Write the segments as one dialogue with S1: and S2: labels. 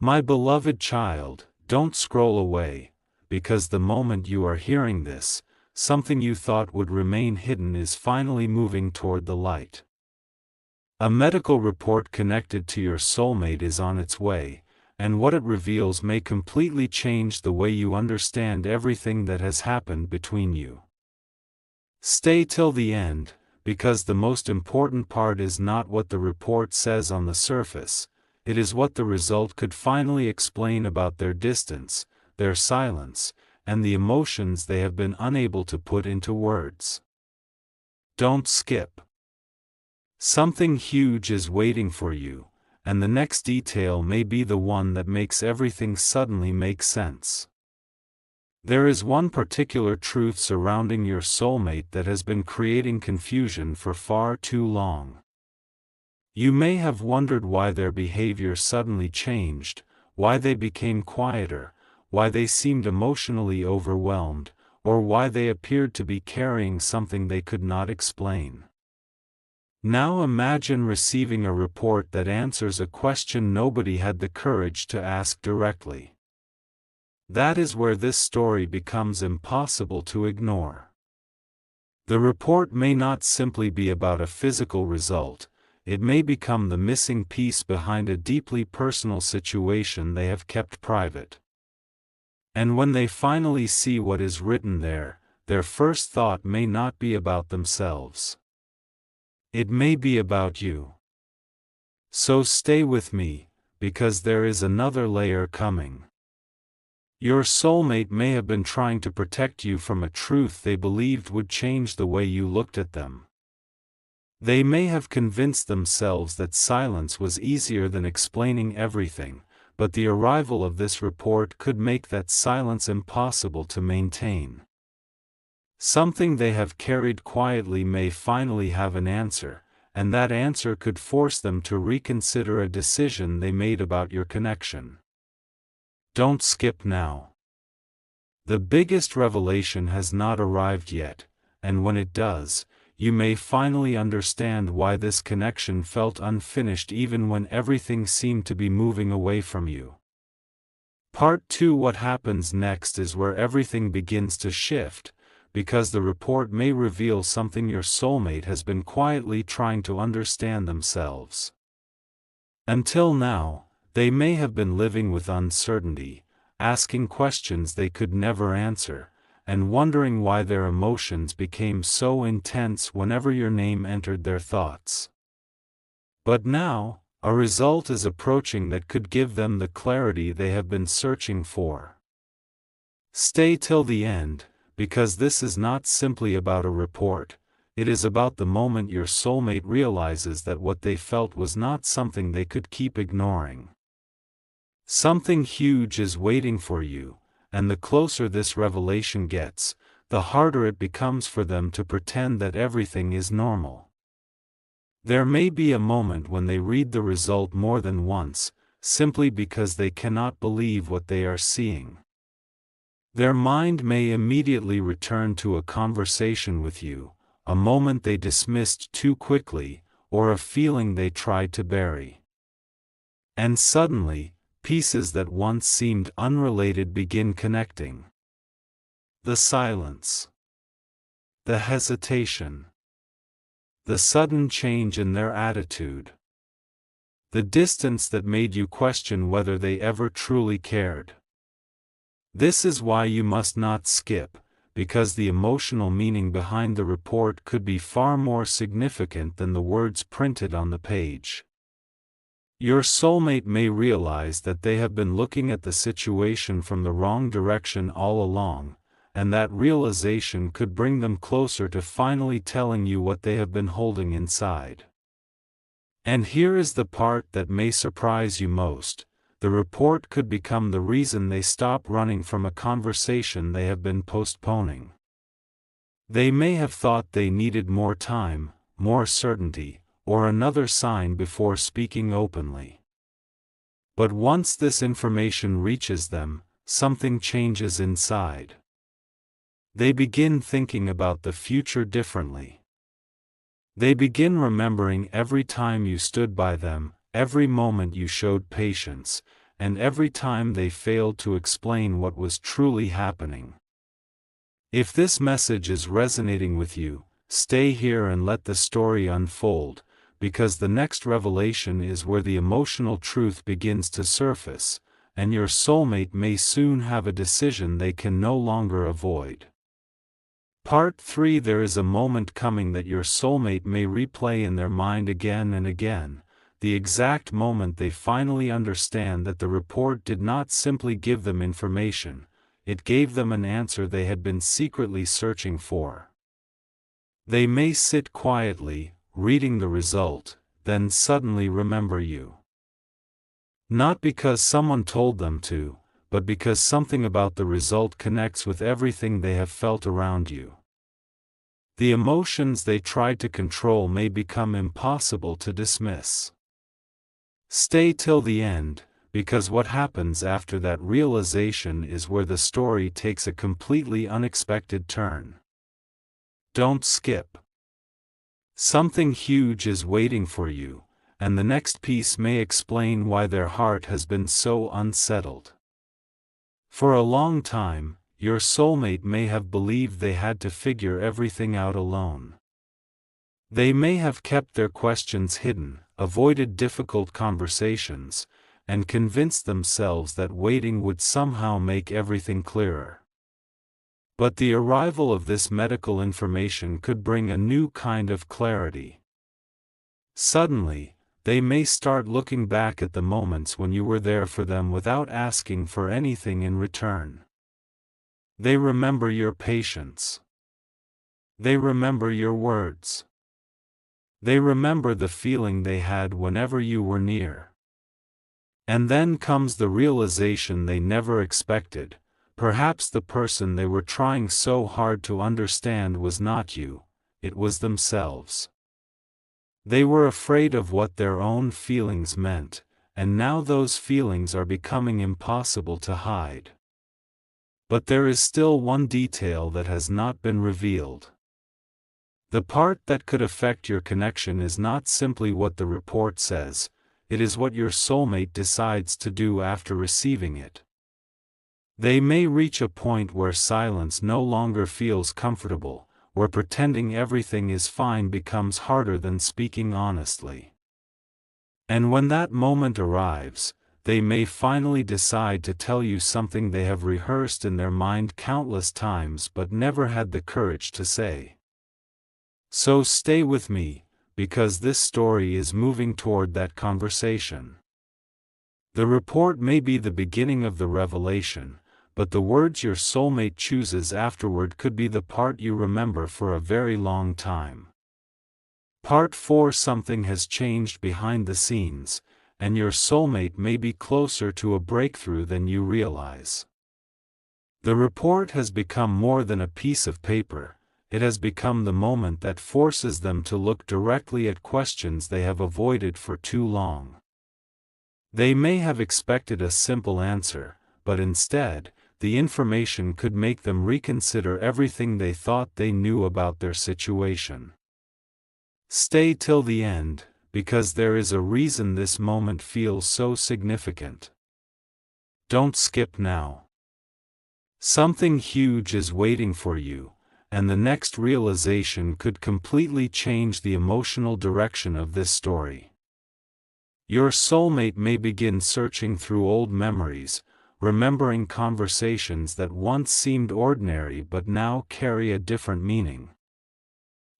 S1: My beloved child, don't scroll away, because the moment you are hearing this, something you thought would remain hidden is finally moving toward the light. A medical report connected to your soulmate is on its way, and what it reveals may completely change the way you understand everything that has happened between you. Stay till the end, because the most important part is not what the report says on the surface, it is what the result could finally explain about their distance, their silence, and the emotions they have been unable to put into words. Don't skip. Something huge is waiting for you, and the next detail may be the one that makes everything suddenly make sense. There is one particular truth surrounding your soulmate that has been creating confusion for far too long. You may have wondered why their behavior suddenly changed, why they became quieter, why they seemed emotionally overwhelmed, or why they appeared to be carrying something they could not explain. Now imagine receiving a report that answers a question nobody had the courage to ask directly. That is where this story becomes impossible to ignore. The report may not simply be about a physical result, it may become the missing piece behind a deeply personal situation they have kept private. And when they finally see what is written there, their first thought may not be about themselves. It may be about you. So stay with me, because there is another layer coming. Your soulmate may have been trying to protect you from a truth they believed would change the way you looked at them. They may have convinced themselves that silence was easier than explaining everything, but the arrival of this report could make that silence impossible to maintain. Something they have carried quietly may finally have an answer, and that answer could force them to reconsider a decision they made about your connection. Don't skip now. The biggest revelation has not arrived yet, and when it does, you may finally understand why this connection felt unfinished even when everything seemed to be moving away from you. Part 2. What happens next is where everything begins to shift, because the report may reveal something your soulmate has been quietly trying to understand themselves. Until now, they may have been living with uncertainty, asking questions they could never answer, and wondering why their emotions became so intense whenever your name entered their thoughts. But now, a result is approaching that could give them the clarity they have been searching for. Stay till the end, because this is not simply about a report, it is about the moment your soulmate realizes that what they felt was not something they could keep ignoring. Something huge is waiting for you, and the closer this revelation gets, the harder it becomes for them to pretend that everything is normal. There may be a moment when they read the result more than once, simply because they cannot believe what they are seeing. Their mind may immediately return to a conversation with you, a moment they dismissed too quickly, or a feeling they tried to bury. And suddenly, pieces that once seemed unrelated begin connecting. The silence. The hesitation. The sudden change in their attitude. The distance that made you question whether they ever truly cared. This is why you must not skip, because the emotional meaning behind the report could be far more significant than the words printed on the page. Your soulmate may realize that they have been looking at the situation from the wrong direction all along, and that realization could bring them closer to finally telling you what they have been holding inside. And here is the part that may surprise you most. The report could become the reason they stop running from a conversation they have been postponing. They may have thought they needed more time, more certainty, or another sign before speaking openly. But once this information reaches them, something changes inside. They begin thinking about the future differently. They begin remembering every time you stood by them, every moment you showed patience, and every time they failed to explain what was truly happening. If this message is resonating with you, stay here and let the story unfold, because the next revelation is where the emotional truth begins to surface, and your soulmate may soon have a decision they can no longer avoid. Part 3. There is a moment coming that your soulmate may replay in their mind again and again, the exact moment they finally understand that the report did not simply give them information, it gave them an answer they had been secretly searching for. They may sit quietly, reading the result, then suddenly remember you. Not because someone told them to, but because something about the result connects with everything they have felt around you. The emotions they tried to control may become impossible to dismiss. Stay till the end, because what happens after that realization is where the story takes a completely unexpected turn. Don't skip. Something huge is waiting for you, and the next piece may explain why their heart has been so unsettled. For a long time, your soulmate may have believed they had to figure everything out alone. They may have kept their questions hidden, avoided difficult conversations, and convinced themselves that waiting would somehow make everything clearer. But the arrival of this medical information could bring a new kind of clarity. Suddenly, they may start looking back at the moments when you were there for them without asking for anything in return. They remember your patience. They remember your words. They remember the feeling they had whenever you were near. And then comes the realization they never expected. Perhaps the person they were trying so hard to understand was not you, it was themselves. They were afraid of what their own feelings meant, and now those feelings are becoming impossible to hide. But there is still one detail that has not been revealed. The part that could affect your connection is not simply what the report says, it is what your soulmate decides to do after receiving it. They may reach a point where silence no longer feels comfortable, where pretending everything is fine becomes harder than speaking honestly. And when that moment arrives, they may finally decide to tell you something they have rehearsed in their mind countless times but never had the courage to say. So stay with me, because this story is moving toward that conversation. The report may be the beginning of the revelation, but the words your soulmate chooses afterward could be the part you remember for a very long time. Part 4. Something has changed behind the scenes, and your soulmate may be closer to a breakthrough than you realize. The report has become more than a piece of paper. It has become the moment that forces them to look directly at questions they have avoided for too long. They may have expected a simple answer, but instead, the information could make them reconsider everything they thought they knew about their situation. Stay till the end, because there is a reason this moment feels so significant. Don't skip now. Something huge is waiting for you, and the next realization could completely change the emotional direction of this story. Your soulmate may begin searching through old memories, remembering conversations that once seemed ordinary but now carry a different meaning.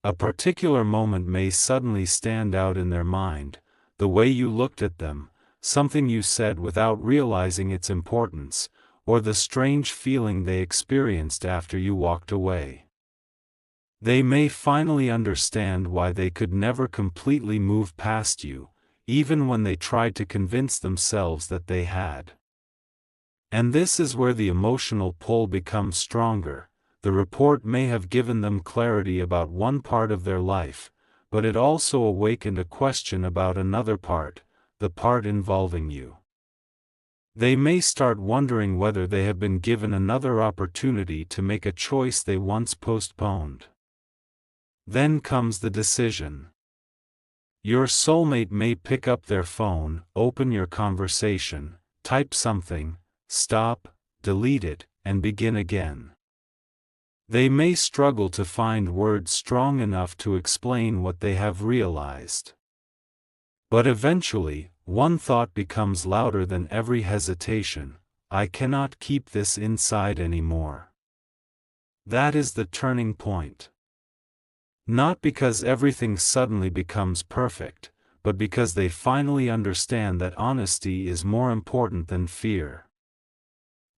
S1: A particular moment may suddenly stand out in their mind, the way you looked at them, something you said without realizing its importance, or the strange feeling they experienced after you walked away. They may finally understand why they could never completely move past you, even when they tried to convince themselves that they had. And this is where the emotional pull becomes stronger. The report may have given them clarity about one part of their life, but it also awakened a question about another part, the part involving you. They may start wondering whether they have been given another opportunity to make a choice they once postponed. Then comes the decision. Your soulmate may pick up their phone, open your conversation, type something, stop, delete it, and begin again. They may struggle to find words strong enough to explain what they have realized. But eventually, one thought becomes louder than every hesitation: I cannot keep this inside anymore. That is the turning point. Not because everything suddenly becomes perfect, but because they finally understand that honesty is more important than fear.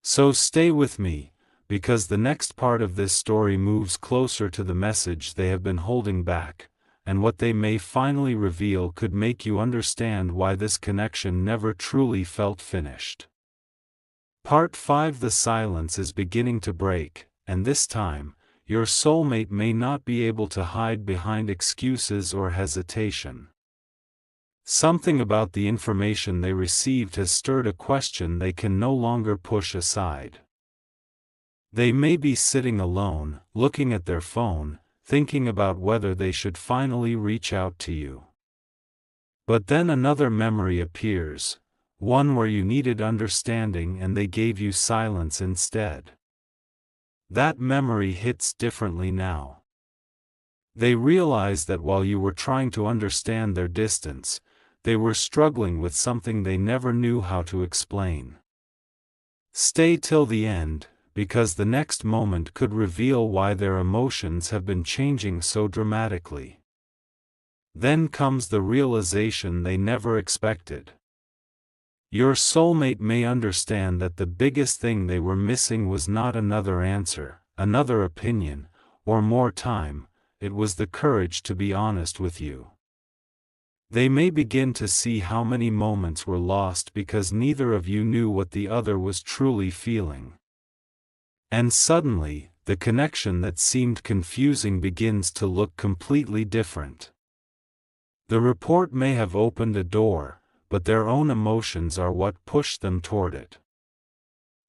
S1: So stay with me, because the next part of this story moves closer to the message they have been holding back, and what they may finally reveal could make you understand why this connection never truly felt finished. Part 5. The silence is beginning to break, and this time, your soulmate may not be able to hide behind excuses or hesitation. Something about the information they received has stirred a question they can no longer push aside. They may be sitting alone, looking at their phone, thinking about whether they should finally reach out to you. But then another memory appears, one where you needed understanding and they gave you silence instead. That memory hits differently now. They realize that while you were trying to understand their distance, they were struggling with something they never knew how to explain. Stay till the end, because the next moment could reveal why their emotions have been changing so dramatically. Then comes the realization they never expected. Your soulmate may understand that the biggest thing they were missing was not another answer, another opinion, or more time. It was the courage to be honest with you. They may begin to see how many moments were lost because neither of you knew what the other was truly feeling. And suddenly, the connection that seemed confusing begins to look completely different. The report may have opened a door, but their own emotions are what pushed them toward it.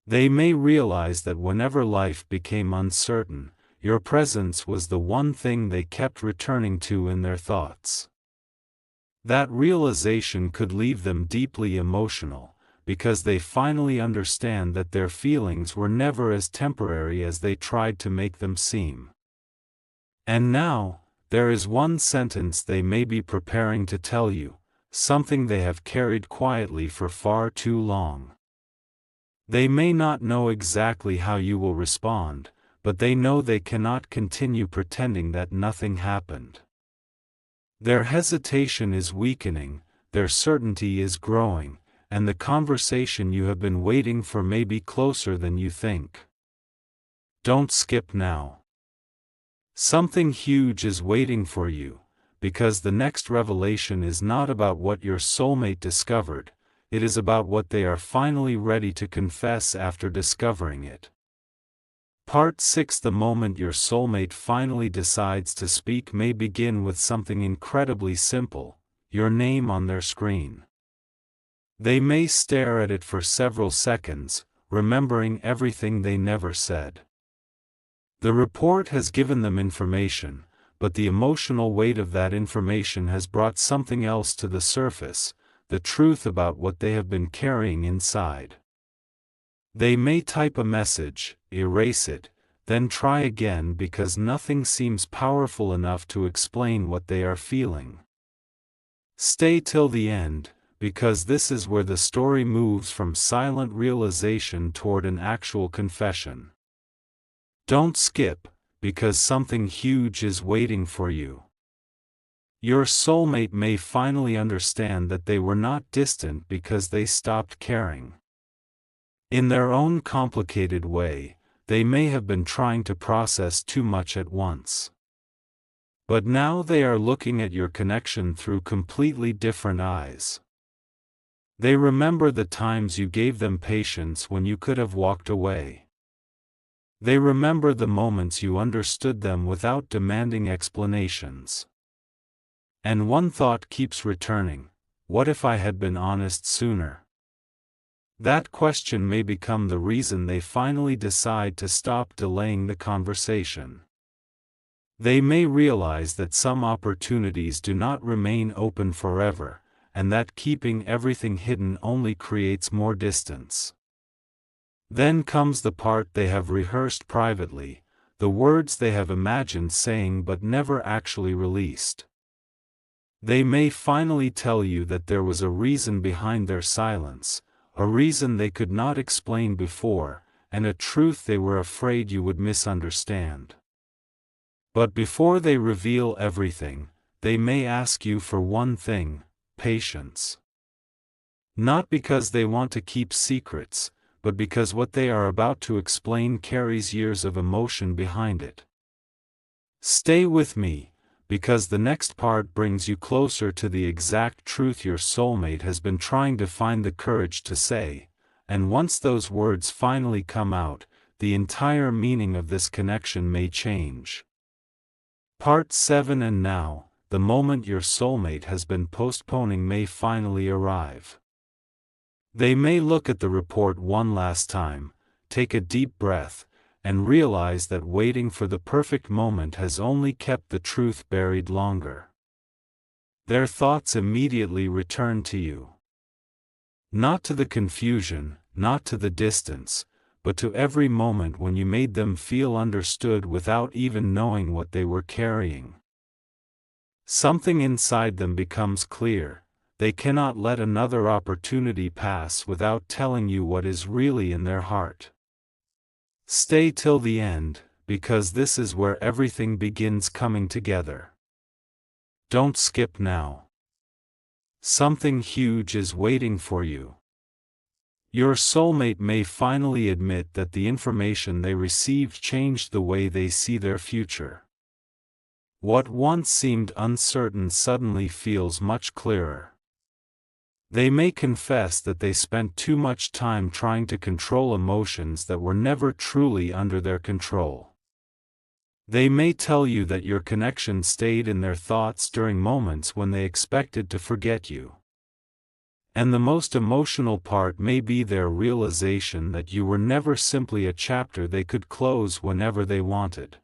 S1: They may realize that whenever life became uncertain, your presence was the one thing they kept returning to in their thoughts. That realization could leave them deeply emotional, because they finally understand that their feelings were never as temporary as they tried to make them seem. And now, there is one sentence they may be preparing to tell you, something they have carried quietly for far too long. They may not know exactly how you will respond, but they know they cannot continue pretending that nothing happened. Their hesitation is weakening, their certainty is growing, and the conversation you have been waiting for may be closer than you think. Don't skip now. Something huge is waiting for you, because the next revelation is not about what your soulmate discovered, it is about what they are finally ready to confess after discovering it. Part 6. The moment your soulmate finally decides to speak may begin with something incredibly simple: your name on their screen. They may stare at it for several seconds, remembering everything they never said. The report has given them information, but the emotional weight of that information has brought something else to the surface, the truth about what they have been carrying inside. They may type a message, erase it, then try again because nothing seems powerful enough to explain what they are feeling. Stay till the end, because this is where the story moves from silent realization toward an actual confession. Don't skip, because something huge is waiting for you. Your soulmate may finally understand that they were not distant because they stopped caring. In their own complicated way, they may have been trying to process too much at once. But now they are looking at your connection through completely different eyes. They remember the times you gave them patience when you could have walked away. They remember the moments you understood them without demanding explanations. And one thought keeps returning: what if I had been honest sooner? That question may become the reason they finally decide to stop delaying the conversation. They may realize that some opportunities do not remain open forever, and that keeping everything hidden only creates more distance. Then comes the part they have rehearsed privately, the words they have imagined saying but never actually released. They may finally tell you that there was a reason behind their silence, a reason they could not explain before, and a truth they were afraid you would misunderstand. But before they reveal everything, they may ask you for one thing: patience. Not because they want to keep secrets, but because what they are about to explain carries years of emotion behind it. Stay with me, because the next part brings you closer to the exact truth your soulmate has been trying to find the courage to say, and once those words finally come out, the entire meaning of this connection may change. Part 7. And now, the moment your soulmate has been postponing may finally arrive. They may look at the report one last time, take a deep breath, and realize that waiting for the perfect moment has only kept the truth buried longer. Their thoughts immediately return to you. Not to the confusion, not to the distance, but to every moment when you made them feel understood without even knowing what they were carrying. Something inside them becomes clear: they cannot let another opportunity pass without telling you what is really in their heart. Stay till the end, because this is where everything begins coming together. Don't skip now. Something huge is waiting for you. Your soulmate may finally admit that the information they received changed the way they see their future. What once seemed uncertain suddenly feels much clearer. They may confess that they spent too much time trying to control emotions that were never truly under their control. They may tell you that your connection stayed in their thoughts during moments when they expected to forget you. And the most emotional part may be their realization that you were never simply a chapter they could close whenever they wanted.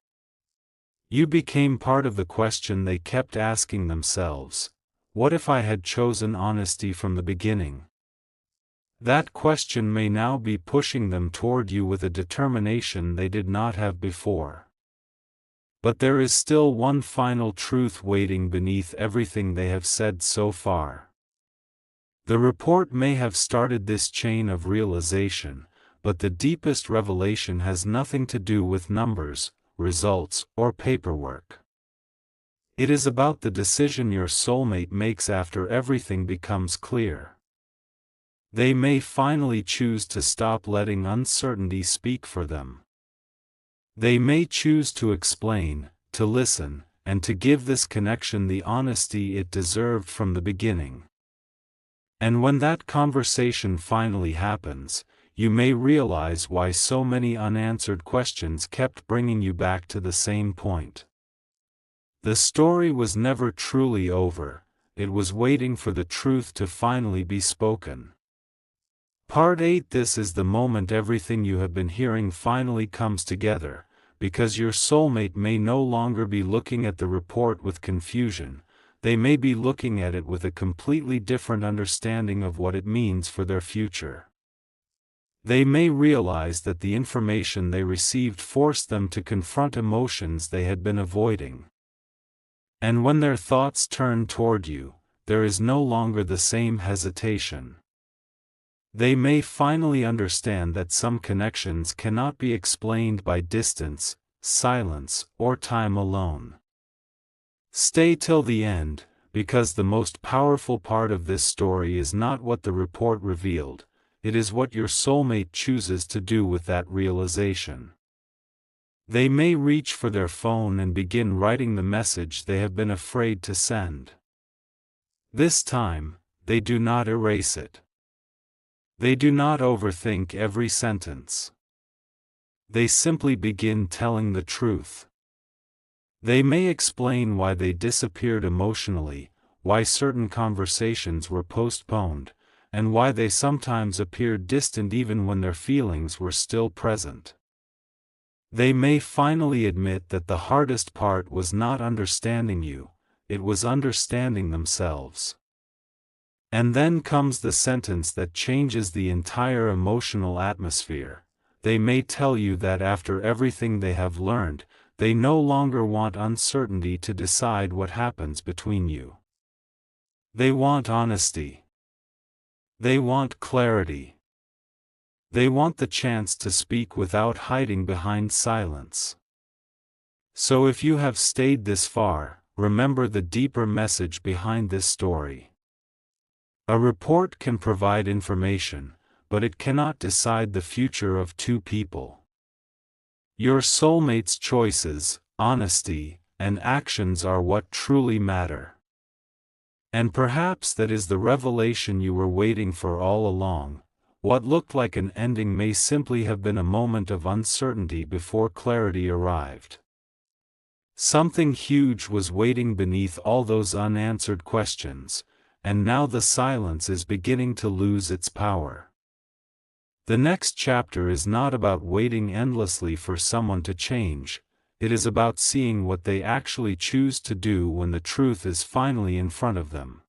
S1: You became part of the question they kept asking themselves: what if I had chosen honesty from the beginning? That question may now be pushing them toward you with a determination they did not have before. But there is still one final truth waiting beneath everything they have said so far. The report may have started this chain of realization, but the deepest revelation has nothing to do with numbers, results, or paperwork. It is about the decision your soulmate makes after everything becomes clear. They may finally choose to stop letting uncertainty speak for them. They may choose to explain, to listen, and to give this connection the honesty it deserved from the beginning. And when that conversation finally happens, you may realize why so many unanswered questions kept bringing you back to the same point. The story was never truly over, it was waiting for the truth to finally be spoken. Part 8. This is the moment everything you have been hearing finally comes together, because your soulmate may no longer be looking at the report with confusion, they may be looking at it with a completely different understanding of what it means for their future. They may realize that the information they received forced them to confront emotions they had been avoiding. And when their thoughts turn toward you, there is no longer the same hesitation. They may finally understand that some connections cannot be explained by distance, silence, or time alone. Stay till the end, because the most powerful part of this story is not what the report revealed, it is what your soulmate chooses to do with that realization. They may reach for their phone and begin writing the message they have been afraid to send. This time, they do not erase it. They do not overthink every sentence. They simply begin telling the truth. They may explain why they disappeared emotionally, why certain conversations were postponed, and why they sometimes appeared distant even when their feelings were still present. They may finally admit that the hardest part was not understanding you, it was understanding themselves. And then comes the sentence that changes the entire emotional atmosphere. They may tell you that after everything they have learned, they no longer want uncertainty to decide what happens between you. They want honesty. They want clarity. They want the chance to speak without hiding behind silence. So if you have stayed this far, remember the deeper message behind this story. A report can provide information, but it cannot decide the future of two people. Your soulmate's choices, honesty, and actions are what truly matter. And perhaps that is the revelation you were waiting for all along. What looked like an ending may simply have been a moment of uncertainty before clarity arrived. Something huge was waiting beneath all those unanswered questions, and now the silence is beginning to lose its power. The next chapter is not about waiting endlessly for someone to change, it is about seeing what they actually choose to do when the truth is finally in front of them.